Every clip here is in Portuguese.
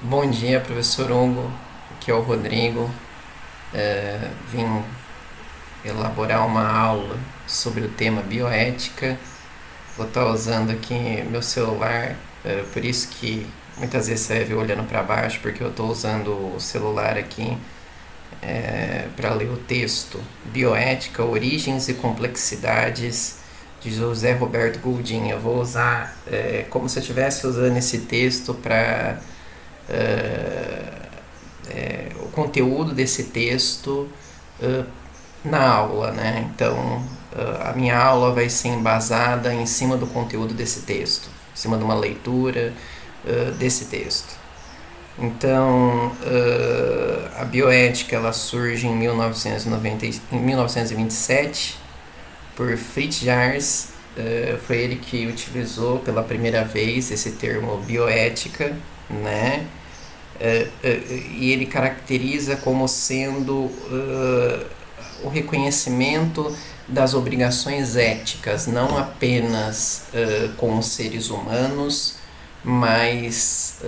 Bom dia, professor Hugo. Aqui é o Rodrigo. Vim elaborar uma aula sobre o tema bioética. Vou estar usando aqui meu celular, por isso que muitas vezes você vê olhando para baixo, porque eu estou usando o celular aqui para ler o texto Bioética, Origens e Complexidades, de José Roberto Gouldin. Eu vou usar como se eu estivesse usando esse texto para o conteúdo desse texto uh, na aula, né? Então, a minha aula vai ser embasada em cima do conteúdo desse texto, em cima de uma leitura desse texto. Então, a bioética ela surge em 1927 por Fritz Jars. Foi ele que utilizou pela primeira vez esse termo bioética, né? E ele caracteriza como sendo o reconhecimento das obrigações éticas, não apenas com os seres humanos, mas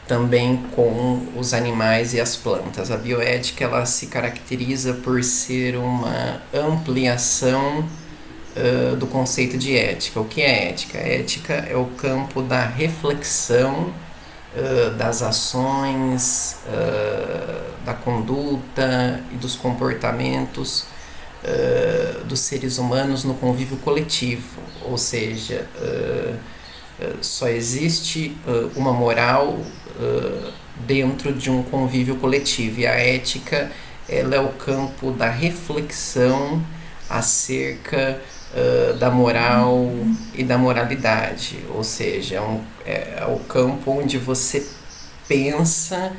também com os animais e as plantas. A bioética ela se caracteriza por ser uma ampliação do conceito de ética. O que é ética? Ética é o campo da reflexão das ações, da conduta e dos comportamentos dos seres humanos no convívio coletivo, ou seja, só existe uma moral dentro de um convívio coletivo, e a ética ela é o campo da reflexão acerca da moral e da moralidade, ou seja, é o campo onde você pensa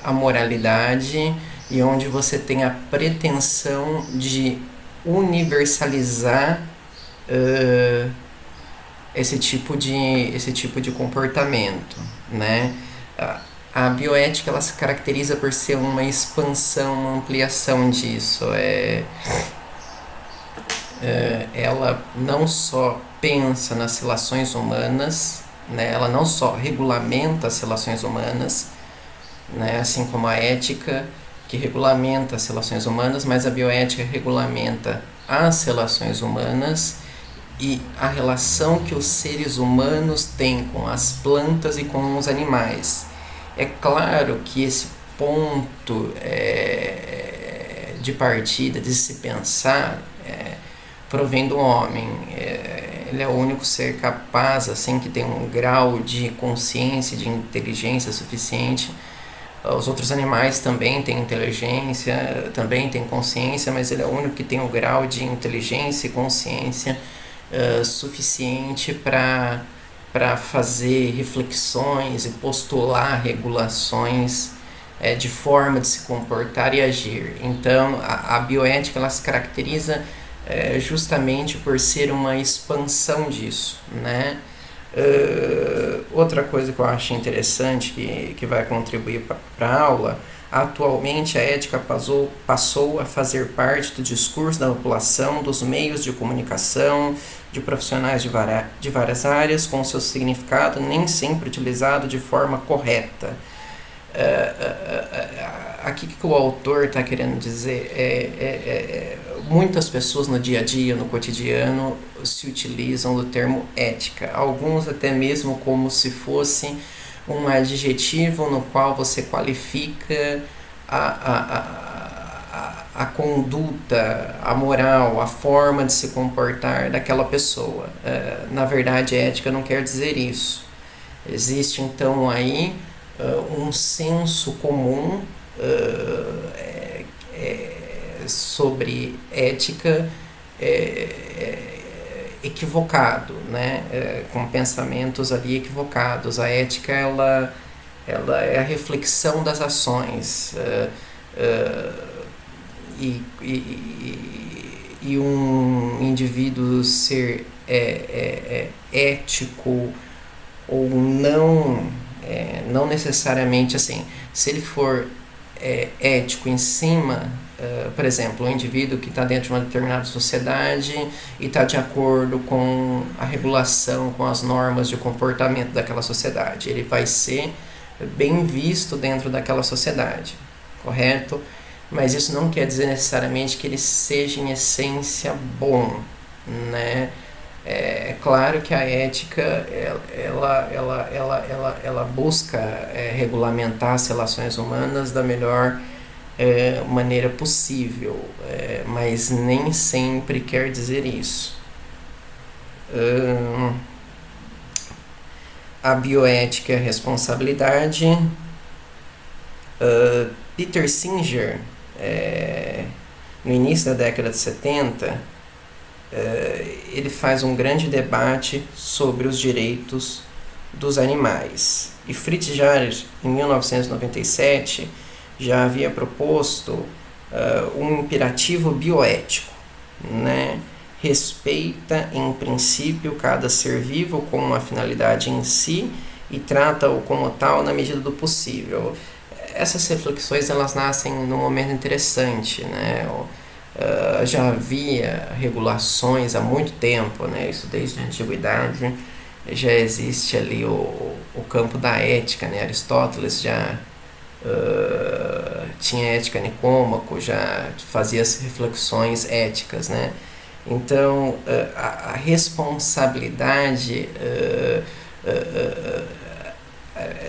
a moralidade e onde você tem a pretensão de universalizar esse tipo de comportamento, né? A bioética ela se caracteriza por ser uma expansão, uma ampliação disso. Ela não só pensa nas relações humanas, né? Ela não só regulamenta as relações humanas, né? Assim como a ética que regulamenta as relações humanas, mas a bioética regulamenta as relações humanas e a relação que os seres humanos têm com as plantas e com os animais. É claro que esse ponto de partida, de se pensar, provém do homem. Ele é o único ser capaz, assim, que tem um grau de consciência, de inteligência suficiente. Os outros animais também têm inteligência, também têm consciência, mas ele é o único que tem o grau de inteligência e consciência suficiente para fazer reflexões e postular regulações de forma de se comportar e agir. Então, a bioética ela se caracteriza justamente por ser uma expansão disso, né? Outra coisa que eu acho interessante que vai contribuir para a aula, atualmente a ética passou a fazer parte do discurso da população, dos meios de comunicação, de profissionais de várias áreas, com seu significado nem sempre utilizado de forma correta. Aqui que o autor está querendo dizer muitas pessoas no dia a dia, no cotidiano, se utilizam do termo ética, alguns até mesmo como se fosse um adjetivo no qual você qualifica a conduta, a moral, a forma de se comportar daquela pessoa. Na verdade, ética não quer dizer isso. Existe então aí um senso comum sobre ética equivocado, né? Com pensamentos ali equivocados. A ética ela é a reflexão das ações e um indivíduo ser ético ou não, não necessariamente assim, se ele for ético em cima, por exemplo, um indivíduo que está dentro de uma determinada sociedade e está de acordo com a regulação, com as normas de comportamento daquela sociedade. Ele vai ser bem visto dentro daquela sociedade, correto? Mas isso não quer dizer necessariamente que ele seja em essência bom, né? É claro que a ética ela busca regulamentar as relações humanas da melhor maneira possível, mas nem sempre quer dizer isso. A bioética é a responsabilidade. Peter Singer, no início da década de 70, ele faz um grande debate sobre os direitos dos animais. E Fritz Jahr, em 1997, já havia proposto um imperativo bioético, né? Respeita, em princípio, cada ser vivo com uma finalidade em si e trata-o como tal na medida do possível. Essas reflexões elas nascem num momento interessante, né? Já havia regulações há muito tempo, né? Isso desde a antiguidade já existe ali o campo da ética, né? Aristóteles já tinha ética Nicômaco, já fazia as reflexões éticas, né? Então a responsabilidade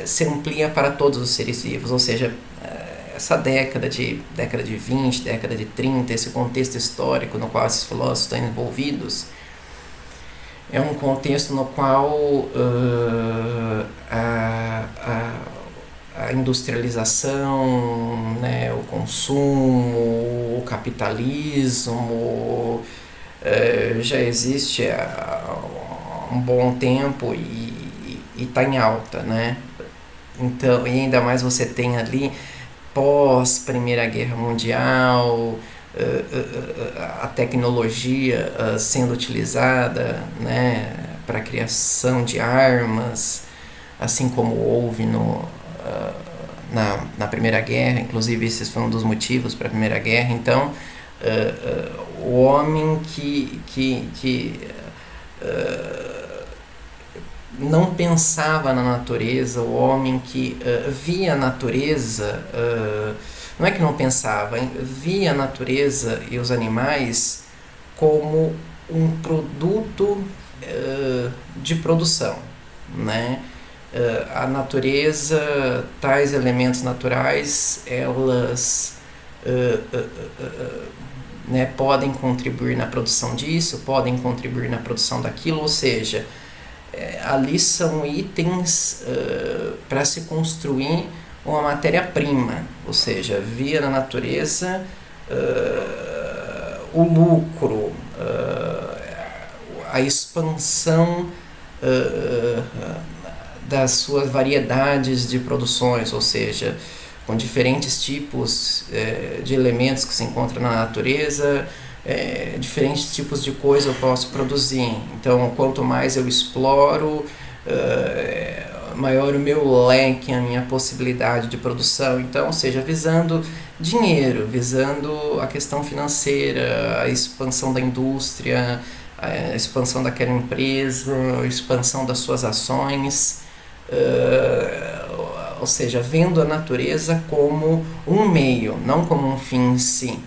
se amplia para todos os seres vivos, ou seja, essa década de 20, década de 30, esse contexto histórico no qual esses filósofos estão envolvidos, é um contexto no qual a industrialização, né, o consumo, o capitalismo já existe há um bom tempo e está em alta, né? Então, e ainda mais você tem ali pós Primeira Guerra Mundial, a tecnologia sendo utilizada, né, para a criação de armas, assim como houve na Primeira Guerra. Inclusive esse foi um dos motivos para a Primeira Guerra. Então o homem que não pensava na natureza, o homem que via a natureza, não é que não pensava, via a natureza e os animais como um produto de produção, né? A natureza, tais elementos naturais, elas né, podem contribuir na produção disso, podem contribuir na produção daquilo, ou seja, ali são itens para se construir uma matéria-prima, ou seja, via na natureza o lucro, a expansão das suas variedades de produções, ou seja, com diferentes tipos de elementos que se encontram na natureza, diferentes tipos de coisa eu posso produzir. Então, quanto mais eu exploro, maior o meu leque, a minha possibilidade de produção. Então, ou seja, visando dinheiro, visando a questão financeira, a expansão da indústria, a expansão daquela empresa, a expansão das suas ações, ou seja, vendo a natureza como um meio, não como um fim em si,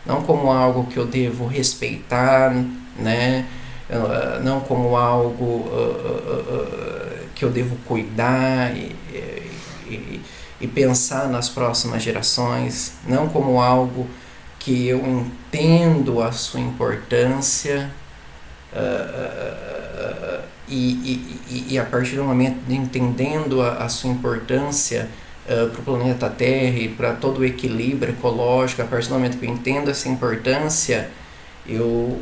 não como algo que eu devo respeitar, né? Não como algo que eu devo cuidar e pensar nas próximas gerações, não como algo que eu entendo a sua importância e a partir do momento de entendendo a sua importância para o planeta Terra e para todo o equilíbrio ecológico, a partir do momento que eu entendo essa importância, eu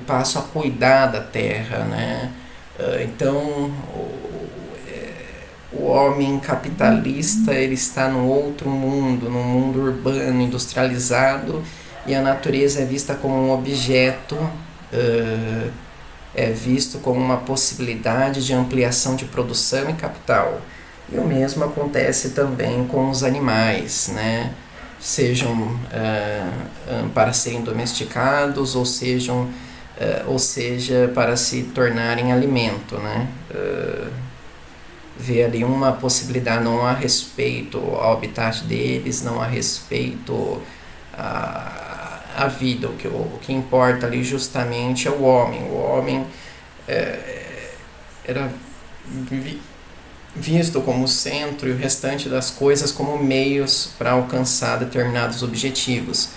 passo a cuidar da Terra, né? Então o homem capitalista ele está num outro mundo, num mundo urbano, industrializado, e a natureza é vista como um objeto, é visto como uma possibilidade de ampliação de produção e capital. E o mesmo acontece também com os animais, né? Sejam para serem domesticados ou seja para se tornarem alimento, né? Vê ali uma possibilidade, não há respeito ao habitat deles, não há respeito à vida. O que importa ali justamente é o homem. O homem era visto como centro e o restante das coisas como meios para alcançar determinados objetivos.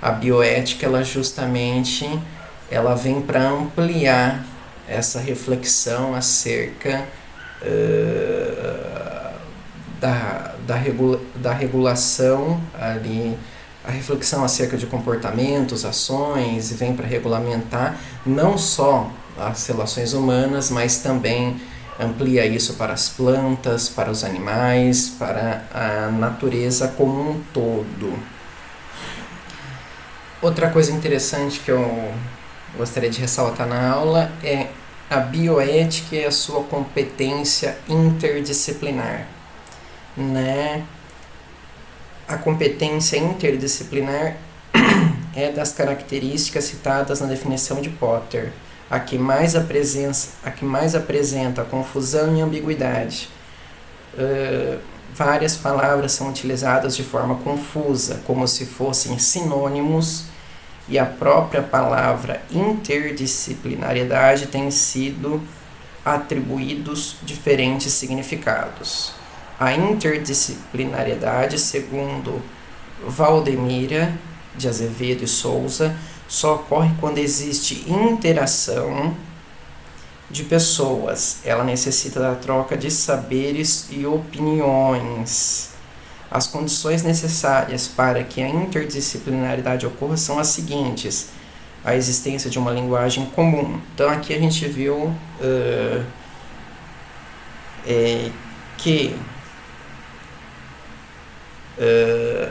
A bioética, ela vem para ampliar essa reflexão acerca da regulação ali, a reflexão acerca de comportamentos, ações, e vem para regulamentar não só as relações humanas, mas também amplia isso para as plantas, para os animais, para a natureza como um todo. Outra coisa interessante que eu gostaria de ressaltar na aula é a bioética e a sua competência interdisciplinar, né? A competência interdisciplinar é das características citadas na definição de Potter, a que mais apresenta confusão e ambiguidade. Várias palavras são utilizadas de forma confusa, como se fossem sinônimos, e a própria palavra interdisciplinariedade tem sido atribuídos diferentes significados. A interdisciplinariedade, segundo Valdemira de Azevedo e Souza, só ocorre quando existe interação de pessoas. Ela necessita da troca de saberes e opiniões. As condições necessárias para que a interdisciplinaridade ocorra são as seguintes: a existência de uma linguagem comum. Então aqui a gente viu que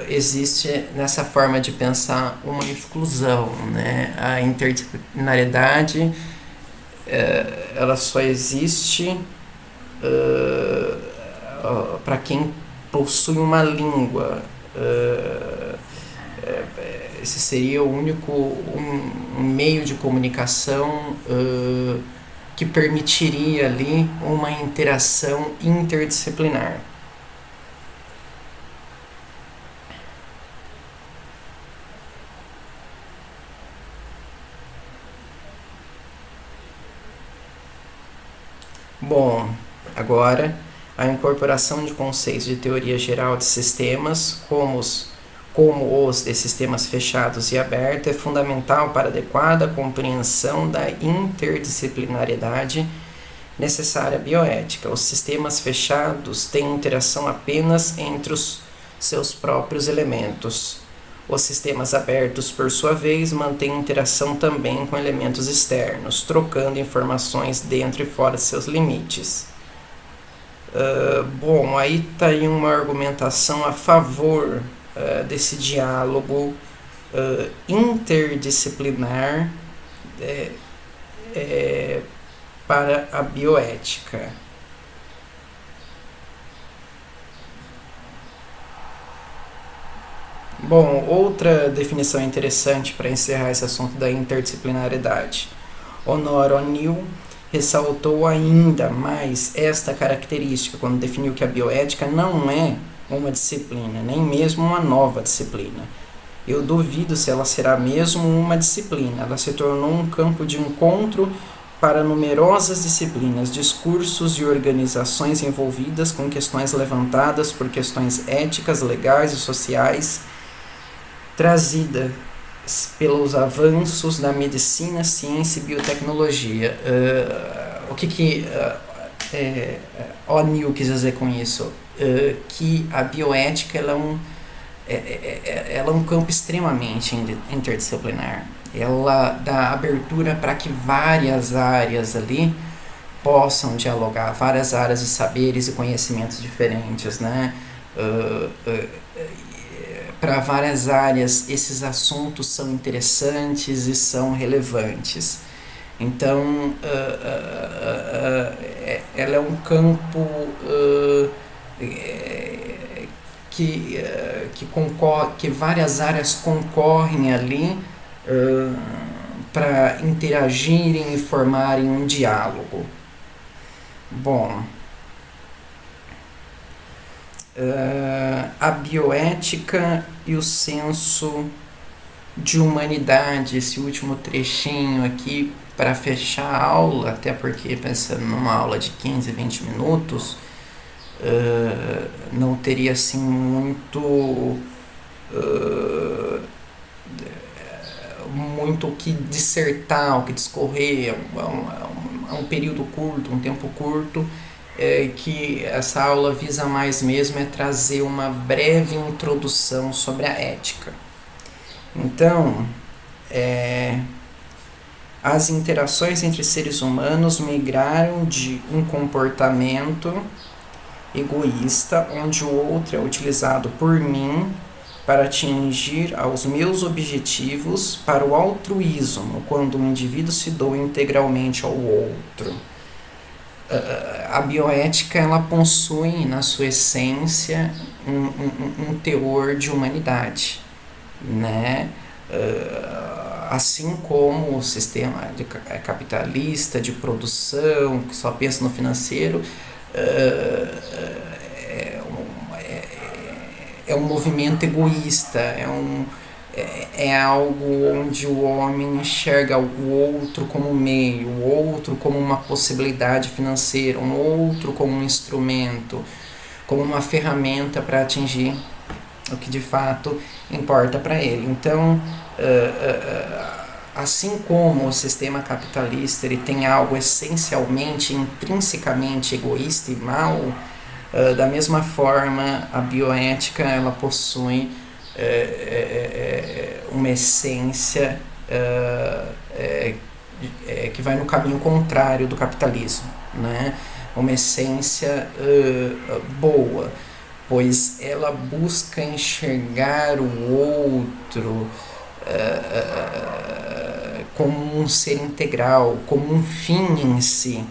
existe nessa forma de pensar uma exclusão, né? A interdisciplinariedade ela só existe para quem possui uma língua. Esse seria o único um meio de comunicação que permitiria ali uma interação interdisciplinar. Bom, agora a incorporação de conceitos de teoria geral de sistemas, como os de sistemas fechados e abertos, é fundamental para a adequada compreensão da interdisciplinariedade necessária à bioética. Os sistemas fechados têm interação apenas entre os seus próprios elementos. Os sistemas abertos, por sua vez, mantêm interação também com elementos externos, trocando informações dentro e fora de seus limites. Bom, aí está aí uma argumentação a favor desse diálogo interdisciplinar para a bioética. Bom, outra definição interessante para encerrar esse assunto da interdisciplinariedade. Honor O'Neill ressaltou ainda mais esta característica quando definiu que a bioética não é uma disciplina, nem mesmo uma nova disciplina. Eu duvido se ela será mesmo uma disciplina. Ela se tornou um campo de encontro para numerosas disciplinas, discursos e organizações envolvidas com questões levantadas por questões éticas, legais e sociais, trazida pelos avanços da medicina, ciência e biotecnologia. O que O'Neill quis dizer com isso? Que a bioética ela é um campo extremamente interdisciplinar. Ela dá abertura para que várias áreas ali possam dialogar, várias áreas de saberes e conhecimentos diferentes, né? Para várias áreas esses assuntos são interessantes e são relevantes. Então ela é um campo que várias áreas concorrem ali para interagirem e formarem um diálogo. Bom, a bioética e o senso de humanidade, esse último trechinho aqui para fechar a aula, até porque pensando numa aula de 15, 20 minutos, não teria assim muito o que dissertar, o que discorrer, é um período curto, um tempo curto, que essa aula visa mais mesmo é trazer uma breve introdução sobre a ética. Então, as interações entre seres humanos migraram de um comportamento egoísta, onde o outro é utilizado por mim para atingir aos meus objetivos, para o altruísmo, quando o indivíduo se doa integralmente ao outro. A bioética ela possui na sua essência um teor de humanidade, né? Assim como o sistema capitalista de produção, que só pensa no financeiro, é um movimento egoísta, é algo onde o homem enxerga o outro como meio, o outro como uma possibilidade financeira, um outro como um instrumento, como uma ferramenta para atingir o que de fato importa para ele. Então, assim como o sistema capitalista ele tem algo essencialmente, intrinsecamente egoísta e mau, da mesma forma a bioética ela possui uma essência que vai no caminho contrário do capitalismo, né? Uma essência boa, pois ela busca enxergar o outro como um ser integral, como um fim em si.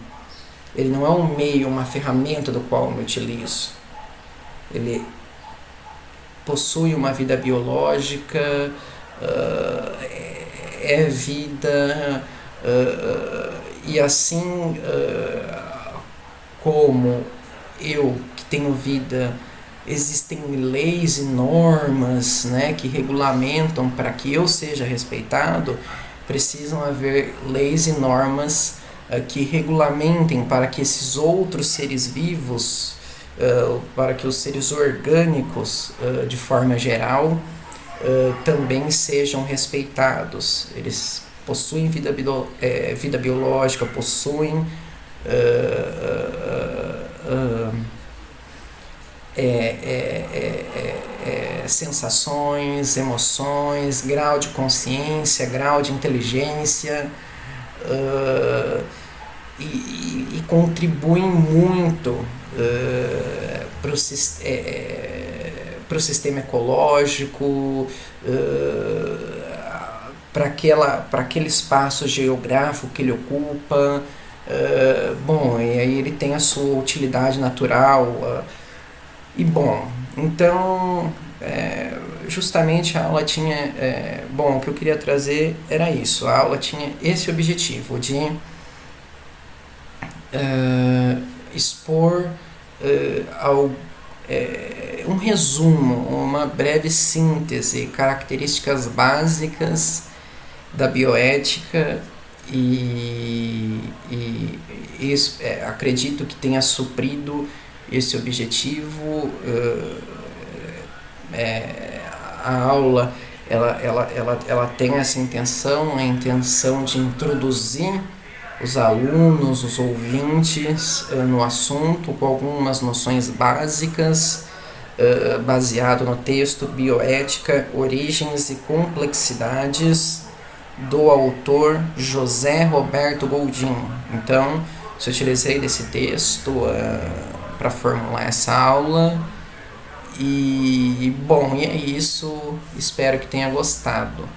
Ele não é um meio, uma ferramenta do qual eu me utilizo. Ele possui uma vida biológica, é vida, e assim como eu que tenho vida, existem leis e normas, né, que regulamentam para que eu seja respeitado, precisam haver leis e normas que regulamentem para que esses outros seres vivos, para que os seres orgânicos, de forma geral, também sejam respeitados. Eles possuem vida biológica, possuem sensações, emoções, grau de consciência, grau de inteligência, e contribuem muito para o sistema ecológico, para aquele espaço geográfico que ele ocupa. Bom, e aí ele tem a sua utilidade natural. E bom, então justamente a aula tinha, o que eu queria trazer era isso, a aula tinha esse objetivo de expor um resumo, uma breve síntese, características básicas da bioética e acredito que tenha suprido esse objetivo. A aula ela tem essa intenção, a intenção de introduzir os alunos, os ouvintes no assunto com algumas noções básicas, baseado no texto Bioética, Origens e Complexidades, do autor José Roberto Goldin. Então, eu utilizei desse texto para formular essa aula. E bom, e é isso, espero que tenha gostado.